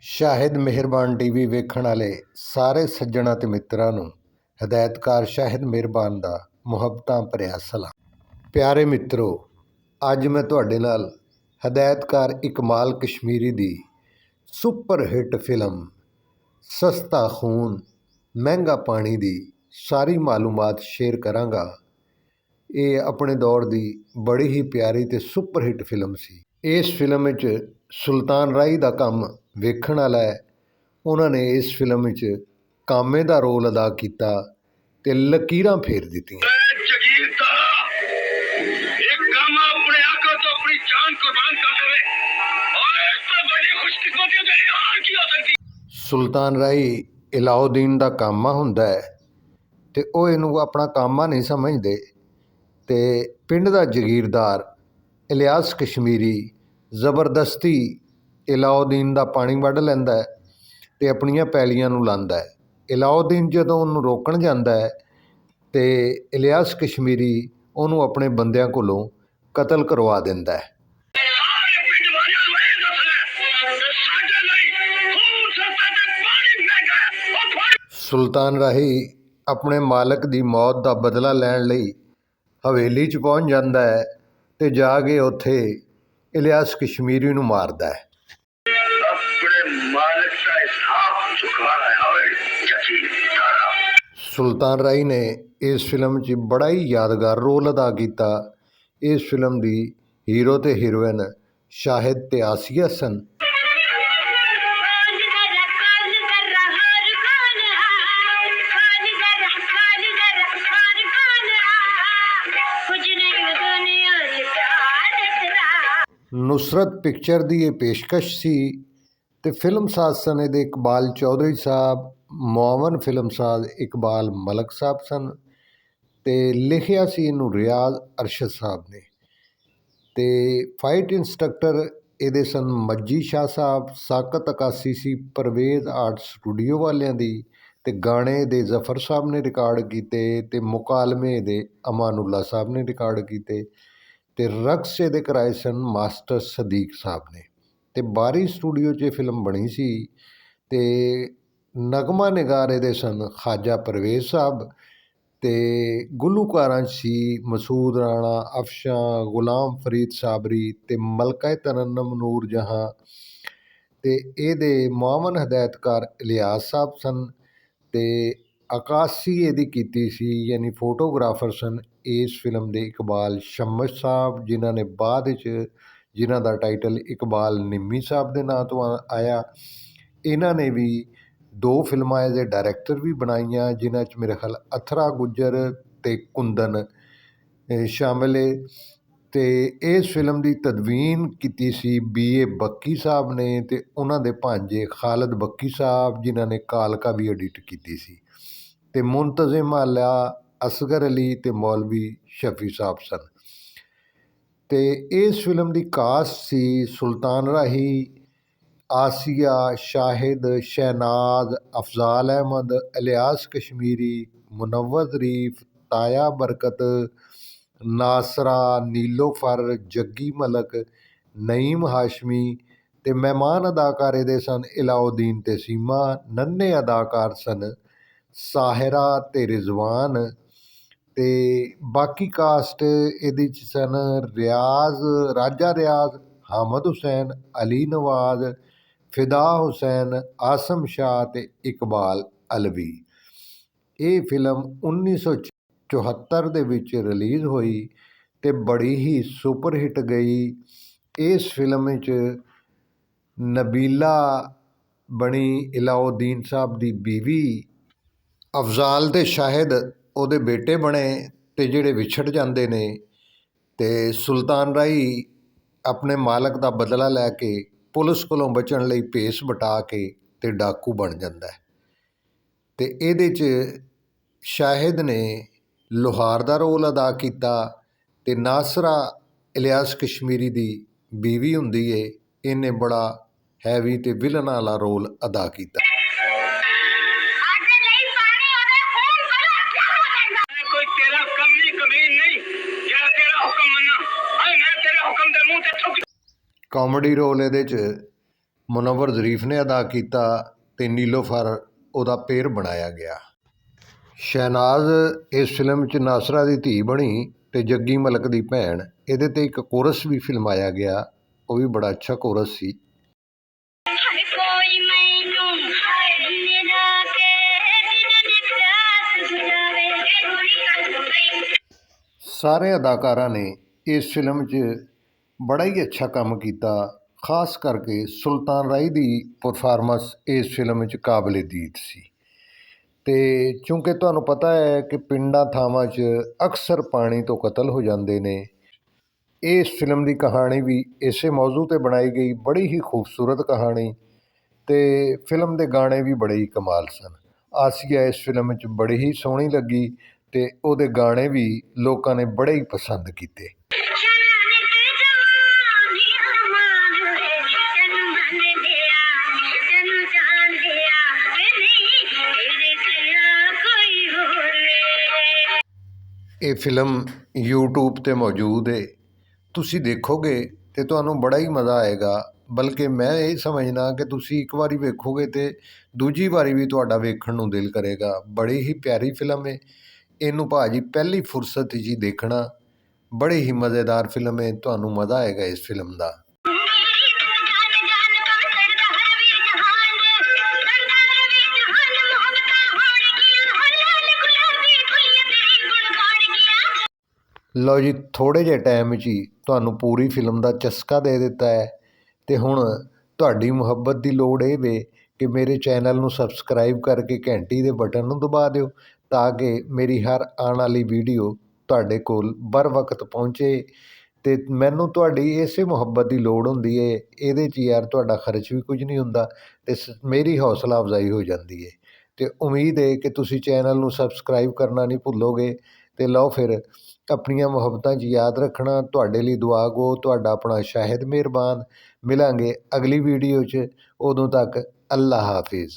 ਸ਼ਾਹਿਦ ਮਿਹਰਬਾਨ TV ਵੇਖਣ ਵਾਲੇ ਸਾਰੇ ਸੱਜਣਾਂ ਤੇ ਮਿੱਤਰਾਂ ਨੂੰ ਹਦਾਇਤਕਾਰ ਸ਼ਾਹਿਦ ਮਿਹਰਬਾਨ ਦਾ ਮੁਹੱਬਤਾਂ ਭਰਿਆ ਸਲਾਮ। ਪਿਆਰੇ ਮਿੱਤਰੋ, ਅੱਜ ਮੈਂ ਤੁਹਾਡੇ ਨਾਲ ਹਦਾਇਤਕਾਰ ਇਕਬਾਲ ਕਸ਼ਮੀਰੀ ਦੀ ਸੁਪਰ ਹਿੱਟ ਫਿਲਮ ਸਸਤਾ ਖੂਨ ਮਹਿੰਗਾ ਪਾਣੀ ਦੀ ਸਾਰੀ ਮਾਲੂਮਾਤ ਸ਼ੇਅਰ ਕਰਾਂਗਾ। ਇਹ ਆਪਣੇ ਦੌਰ ਦੀ ਬੜੀ ਹੀ ਪਿਆਰੀ ਤੇ ਸੁਪਰ ਹਿੱਟ ਫਿਲਮ ਸੀ। ਇਸ ਫਿਲਮ ਵਿੱਚ ਸੁਲਤਾਨ ਰਾਹੀ ਦਾ ਕੰਮ ਵੇਖਣ ਵਾਲਾ ਹੈ। ਉਹਨਾਂ ਨੇ ਇਸ ਫਿਲਮ ਵਿੱਚ ਕਾਮੇ ਦਾ ਰੋਲ ਅਦਾ ਕੀਤਾ ਤੇ ਲਕੀਰਾਂ ਫੇਰ ਦਿੱਤੀਆਂ। ਸੁਲਤਾਨ ਰਾਹੀ ਅਲਾਉਦੀਨ ਦਾ ਕਾਮਾ ਹੁੰਦਾ ਹੈ ਤੇ ਉਹ ਇਹਨੂੰ ਆਪਣਾ ਕਾਮਾ ਨਹੀਂ ਸਮਝਦੇ ਤੇ ਪਿੰਡ ਦਾ ਜਗੀਰਦਾਰ ਇਲਿਆਸ ਕਸ਼ਮੀਰੀ ਜ਼ਬਰਦਸਤੀ ਅਲਾਉਦੀਨ ਦਾ ਪਾਣੀ ਵੱਢ ਲੈਂਦਾ ਹੈ ਤੇ ਆਪਣੀਆਂ ਪੈਲੀਆਂ ਨੂੰ ਲਾਉਂਦਾ ਹੈ। ਅਲਾਉਦੀਨ ਜਦੋਂ ਉਹਨੂੰ ਰੋਕਣ ਜਾਂਦਾ ਹੈ ਤੇ ਇਲਿਆਸ ਕਸ਼ਮੀਰੀ ਉਹਨੂੰ ਆਪਣੇ ਬੰਦਿਆਂ ਕੋਲੋਂ ਕਤਲ ਕਰਵਾ ਦਿੰਦਾ ਹੈ। ਸੁਲਤਾਨ ਰਾਹੀ ਆਪਣੇ ਮਾਲਕ ਦੀ ਮੌਤ ਦਾ ਬਦਲਾ ਲੈਣ ਲਈ ਹਵੇਲੀ 'ਚ ਪਹੁੰਚ ਜਾਂਦਾ ਹੈ ਤੇ ਜਾ ਕੇ ਉੱਥੇ ਇਲਿਆਸ ਕਸ਼ਮੀਰੀ ਨੂੰ ਮਾਰਦਾ ਹੈ। ਸੁਲਤਾਨ ਰਾਹੀ ਨੇ ਇਸ ਫਿਲਮ 'ਚ ਬੜਾ ਹੀ ਯਾਦਗਾਰ ਰੋਲ ਅਦਾ ਕੀਤਾ। ਇਸ ਫਿਲਮ ਦੀ ਹੀਰੋ ਤੇ ਹੀਰੋਇਨ ਸ਼ਾਹਿਦ ਤੇ ਆਸੀਆ ਸਨ। ਨੁਸਰਤ ਪਿਕਚਰ ਦੀ ਇਹ ਪੇਸ਼ਕਸ਼ ਸੀ ਤੇ ਫਿਲਮ ਸਾਜ਼ ਸਨ ਇਹਦੇ ਇਕਬਾਲ ਚੌਧਰੀ ਸਾਹਿਬ, ਮੁਆਵਨ ਫਿਲਮ ਸਾਜ਼ ਇਕਬਾਲ ਮਲਕ ਸਾਹਿਬ ਸਨ ਤੇ ਲਿਖਿਆ ਸੀ ਇਹਨੂੰ ਰਿਆਜ਼ ਅਰਸ਼ਦ ਸਾਹਿਬ ਨੇ ਤੇ ਫਾਈਟ ਇੰਸਟਰਕਟਰ ਇਹਦੇ ਸਨ ਮੱਜੀ ਸ਼ਾਹ ਸਾਹਿਬ। ਸਾਕਤ ਅਕਾਸੀ ਸੀ ਪਰਵੇਜ਼ ਆਰਟ ਸਟੂਡੀਓ ਵਾਲਿਆਂ ਦੀ ਤੇ ਗਾਣੇ ਦੇ ਜ਼ਫਰ ਸਾਹਿਬ ਨੇ ਰਿਕਾਰਡ ਕੀਤੇ ਤੇ ਮੁਕਾਲਮੇ ਦੇ ਅਮਾਨੁੱਲਾ ਸਾਹਿਬ ਨੇ ਰਿਕਾਰਡ ਕੀਤੇ ਤੇ ਰਕਸ ਇਹਦੇ ਕਰਾਏ ਸਨ ਮਾਸਟਰ ਸਦੀਕ ਸਾਹਿਬ ਨੇ ਤੇ ਬਾਰੀ ਸਟੂਡੀਓ 'ਚ ਇਹ ਫਿਲਮ ਬਣੀ ਸੀ ਤੇ ਨਗਮਾ ਨਿਗਾਰ ਇਹਦੇ ਸਨ ਖਾਜਾ ਪਰਵੇਜ਼ ਸਾਹਿਬ ਤੇ ਗੁਲੂਕਾਰਾਂ 'ਚ ਸੀ ਮਸੂਦ ਰਾਣਾ, ਅਫਸ਼ਾਂ, ਗੁਲਾਮ ਫਰੀਦ ਸਾਬਰੀ ਤੇ ਮਲਕਾ ਤਰੰਨਮ ਨੂਰ ਜਹਾਂ ਤੇ ਇਹਦੇ ਮੁਆਵਨ ਹਦਾਇਤਕਾਰ ਇਲਿਆਸ ਸਾਹਿਬ ਸਨ ਤੇ ਅਕਾਸੀ ਇਹਦੀ ਕੀਤੀ ਸੀ ਯਾਨੀ ਫੋਟੋਗ੍ਰਾਫਰ ਸਨ ਇਸ ਫਿਲਮ ਦੇ ਇਕਬਾਲ ਸ਼ਮਸ਼ ਸਾਹਿਬ, ਜਿਨ੍ਹਾਂ ਨੇ ਬਾਅਦ ਵਿੱਚ ਜਿਨ੍ਹਾਂ ਦਾ ਟਾਈਟਲ ਇਕਬਾਲ ਨਿੰਮੀ ਸਾਹਿਬ ਦੇ ਨਾਂ ਤੋਂ ਆਇਆ। ਇਹਨਾਂ ਨੇ ਵੀ 2 ਫਿਲਮਾਂ ਇਹਦੇ ਡਾਇਰੈਕਟਰ ਵੀ ਬਣਾਈਆਂ ਜਿਨ੍ਹਾਂ 'ਚ ਮੇਰੇ ਖਿਆਲ ਅਥਰਾ ਗੁੱਜਰ ਤੇ ਕੁੰਦਨ ਸ਼ਾਮਿਲ ਹੈ ਤੇ ਇਸ ਫਿਲਮ ਦੀ ਤਦਵੀਨ ਕੀਤੀ ਸੀ BA ਬੱਕੀ ਸਾਹਿਬ ਨੇ ਤੇ ਉਹਨਾਂ ਦੇ ਭਾਂਜੇ ਖਾਲਦ ਬੱਕੀ ਸਾਹਿਬ ਜਿਨ੍ਹਾਂ ਨੇ ਕਾਲਕਾ ਵੀ ਐਡਿਟ ਕੀਤੀ ਸੀ ਤੇ ਮੁੰਤਜ਼ਮ ਆਲਾ ਅਸਗਰ ਅਲੀ ਤੇ ਮੌਲਵੀ ਸ਼ਫੀ ਸਾਹਿਬ ਸਨ ਤੇ ਇਸ ਫਿਲਮ ਦੀ ਕਾਸਟ ਸੀ ਸੁਲਤਾਨ ਰਾਹੀ, ਆਸੀਆ, ਸ਼ਾਹਿਦ, ਸ਼ਹਿਨਾਜ਼, ਅਫਜ਼ਾਲ ਅਹਿਮਦ, ਇਲਿਆਸ ਕਸ਼ਮੀਰੀ, ਮੁਨੱਵਰ ਜ਼ਰੀਫ, ਤਾਇਆ ਬਰਕਤ, ਨਾਸਰਾ, ਨੀਲੋਫਰ, ਜੱਗੀ ਮਲਕ, ਨਈਮ ਹਾਸ਼ਮੀ ਤੇ ਮਹਿਮਾਨ ਅਦਾਕਾਰ ਇਹਦੇ ਸਨ ਅਲਾਉਦੀਨ ਤੇ ਸੀਮਾ। ਨੰਨੇ ਅਦਾਕਾਰ ਸਨ ਸਾਹਿਰਾ ਤੇ ਰਿਜ਼ਵਾਨ ਤੇ ਬਾਕੀ ਕਾਸਟ ਇਹਦੇ 'ਚ ਸਨ ਰਾਜਾ ਰਿਆਜ਼, ਹਾਮਦ ਹੁਸੈਨ, ਅਲੀ ਨਵਾਜ਼, ਫਿਦਾ ਹੁਸੈਨ, ਆਸਮ ਸ਼ਾਹ ਤੇ ਇਕਬਾਲ ਅਲਵੀ। ਇਹ ਫਿਲਮ 1974 ਦੇ ਵਿੱਚ ਰਿਲੀਜ਼ ਹੋਈ ਤੇ ਬੜੀ ਹੀ ਸੁਪਰ ਹਿੱਟ ਗਈ। ਇਸ ਫਿਲਮ ਵਿੱਚ ਨਬੀਲਾ ਬਣੀ ਅਲਾਉਦੀਨ ਸਾਹਿਬ ਦੀ ਬੀਵੀ, ਅਫਜ਼ਾਲ ਤੇ ਸ਼ਾਹਿਦ ਉਹਦੇ ਬੇਟੇ ਬਣੇ ਤੇ ਜਿਹੜੇ ਵਿਛੜ ਜਾਂਦੇ ਨੇ ਤੇ ਸੁਲਤਾਨ ਰਾਹੀ ਆਪਣੇ ਮਾਲਕ ਦਾ ਬਦਲਾ ਲੈ ਕੇ ਪੁਲਿਸ ਕੋਲੋਂ ਬਚਣ ਲਈ ਭੇਸ ਵਟਾ ਕੇ ਤੇ ਡਾਕੂ ਬਣ ਜਾਂਦਾ ਹੈ ਤੇ ਇਹਦੇ 'ਚ ਸ਼ਾਹਿਦ ਨੇ ਲੋਹਾਰ ਦਾ ਰੋਲ ਅਦਾ ਕੀਤਾ ਤੇ ਨਾਸਰਾ ਇਲਿਆਸ ਕਸ਼ਮੀਰੀ ਦੀ ਬੀਵੀ ਹੁੰਦੀ ਏ। ਇਹਨੇ ਬੜਾ ਹੈਵੀ ਤੇ ਵਿਲਨ ਵਾਲਾ ਰੋਲ ਅਦਾ ਕੀਤਾ। ਕਾਮੇਡੀ ਰੋਲ ਇਹਦੇ 'ਚ ਮੁਨੱਵਰ ਜ਼ਰੀਫ ਨੇ ਅਦਾ ਕੀਤਾ ਅਤੇ ਨੀਲੋਫਰ ਉਹਦਾ ਪੇਰ ਬਣਾਇਆ ਗਿਆ। ਸ਼ਹਿਨਾਜ਼ ਇਸ ਫਿਲਮ 'ਚ ਨਾਸਰਾ ਦੀ ਧੀ ਬਣੀ ਅਤੇ ਜੱਗੀ ਮਲਕ ਦੀ ਭੈਣ। ਇਹਦੇ 'ਤੇ ਇੱਕ ਕੋਰਸ ਵੀ ਫਿਲਮਾਇਆ ਗਿਆ, ਉਹ ਵੀ ਬੜਾ ਅੱਛਾ ਕੋਰਸ ਸੀ। ਸਾਰੇ ਅਦਾਕਾਰਾਂ ਨੇ ਇਸ ਫਿਲਮ 'ਚ ਬੜਾ ਹੀ ਅੱਛਾ ਕੰਮ ਕੀਤਾ। ਖਾਸ ਕਰਕੇ ਸੁਲਤਾਨ ਰਾਈ ਦੀ ਪਰਫਾਰਮੈਂਸ ਇਸ ਫਿਲਮ 'ਚ ਕਾਬਲੇ-ਦੀਦ ਸੀ। ਅਤੇ ਚੂੰਕਿ ਤੁਹਾਨੂੰ ਪਤਾ ਹੈ ਕਿ ਪਿੰਡਾਂ ਥਾਵਾਂ 'ਚ ਅਕਸਰ ਪਾਣੀ ਤੋਂ ਕਤਲ ਹੋ ਜਾਂਦੇ ਨੇ, ਇਸ ਫਿਲਮ ਦੀ ਕਹਾਣੀ ਵੀ ਇਸੇ ਮੌਜੂ 'ਤੇ ਬਣਾਈ ਗਈ। ਬੜੀ ਹੀ ਖੂਬਸੂਰਤ ਕਹਾਣੀ ਅਤੇ ਫਿਲਮ ਦੇ ਗਾਣੇ ਵੀ ਬੜੇ ਹੀ ਕਮਾਲ ਸਨ। ਆਸੀਆ ਇਸ ਫਿਲਮ 'ਚ ਬੜੀ ਹੀ ਸੋਹਣੀ ਲੱਗੀ ਅਤੇ ਉਹਦੇ ਗਾਣੇ ਵੀ ਲੋਕਾਂ ਨੇ ਬੜੇ ਹੀ ਪਸੰਦ ਕੀਤੇ। ਇਹ ਫਿਲਮ YouTube 'ਤੇ ਮੌਜੂਦ ਹੈ, ਤੁਸੀਂ ਦੇਖੋਗੇ ਅਤੇ ਤੁਹਾਨੂੰ ਬੜਾ ਹੀ ਮਜ਼ਾ ਆਏਗਾ। ਬਲਕਿ ਮੈਂ ਇਹ ਸਮਝਦਾ ਕਿ ਤੁਸੀਂ ਇੱਕ ਵਾਰੀ ਵੇਖੋਗੇ ਅਤੇ ਦੂਜੀ ਵਾਰੀ ਵੀ ਤੁਹਾਡਾ ਵੇਖਣ ਨੂੰ ਦਿਲ ਕਰੇਗਾ। ਬੜੀ ਹੀ ਪਿਆਰੀ ਫਿਲਮ ਹੈ, ਇਹਨੂੰ ਭਾਅ ਜੀ ਪਹਿਲੀ ਫੁਰਸਤ 'ਚ ਹੀ ਦੇਖਣਾ। ਬੜੀ ਹੀ ਮਜ਼ੇਦਾਰ ਫਿਲਮ ਹੈ, ਤੁਹਾਨੂੰ ਮਜ਼ਾ ਆਏਗਾ ਇਸ ਫਿਲਮ ਦਾ। ਲਓ ਜੀ, ਥੋੜ੍ਹੇ ਜਿਹੇ ਟਾਈਮ 'ਚ ਹੀ ਤੁਹਾਨੂੰ ਪੂਰੀ ਫਿਲਮ ਦਾ ਚਸਕਾ ਦੇ ਦਿੱਤਾ ਹੈ ਅਤੇ ਹੁਣ ਤੁਹਾਡੀ ਮੁਹੱਬਤ ਦੀ ਲੋੜ ਇਹ ਵੇ ਕਿ ਮੇਰੇ ਚੈਨਲ ਨੂੰ ਸਬਸਕ੍ਰਾਈਬ ਕਰਕੇ ਘੰਟੀ ਦੇ ਬਟਨ ਨੂੰ ਦਬਾ ਦਿਓ, ਤਾਂ ਕਿ ਮੇਰੀ ਹਰ ਆਉਣ ਵਾਲੀ ਵੀਡੀਓ ਤੁਹਾਡੇ ਕੋਲ ਬਰ ਵਕਤ ਪਹੁੰਚੇ। ਅਤੇ ਮੈਨੂੰ ਤੁਹਾਡੀ ਇਸੇ ਮੁਹੱਬਤ ਦੀ ਲੋੜ ਹੁੰਦੀ ਹੈ। ਇਹਦੇ 'ਚ ਯਾਰ ਤੁਹਾਡਾ ਖਰਚ ਵੀ ਕੁਝ ਨਹੀਂ ਹੁੰਦਾ ਅਤੇ ਮੇਰੀ ਹੌਸਲਾ ਅਫਜ਼ਾਈ ਹੋ ਜਾਂਦੀ ਹੈ। ਅਤੇ ਉਮੀਦ ਹੈ ਕਿ ਤੁਸੀਂ ਚੈਨਲ ਨੂੰ ਸਬਸਕ੍ਰਾਈਬ ਕਰਨਾ ਨਹੀਂ ਭੁੱਲੋਗੇ। ਅਤੇ ਲਓ ਫਿਰ, ਆਪਣੀਆਂ ਮੁਹੱਬਤਾਂ 'ਚ ਯਾਦ ਰੱਖਣਾ। ਤੁਹਾਡੇ ਲਈ ਦੁਆ ਗੋ, ਤੁਹਾਡਾ ਆਪਣਾ ਸ਼ਾਹਿਦ ਮਿਹਰਬਾਨ। ਮਿਲਾਂਗੇ ਅਗਲੀ ਵੀਡੀਓ 'ਚ, ਉਦੋਂ ਤੱਕ ਅੱਲਾ ਹਾਫਿਜ਼।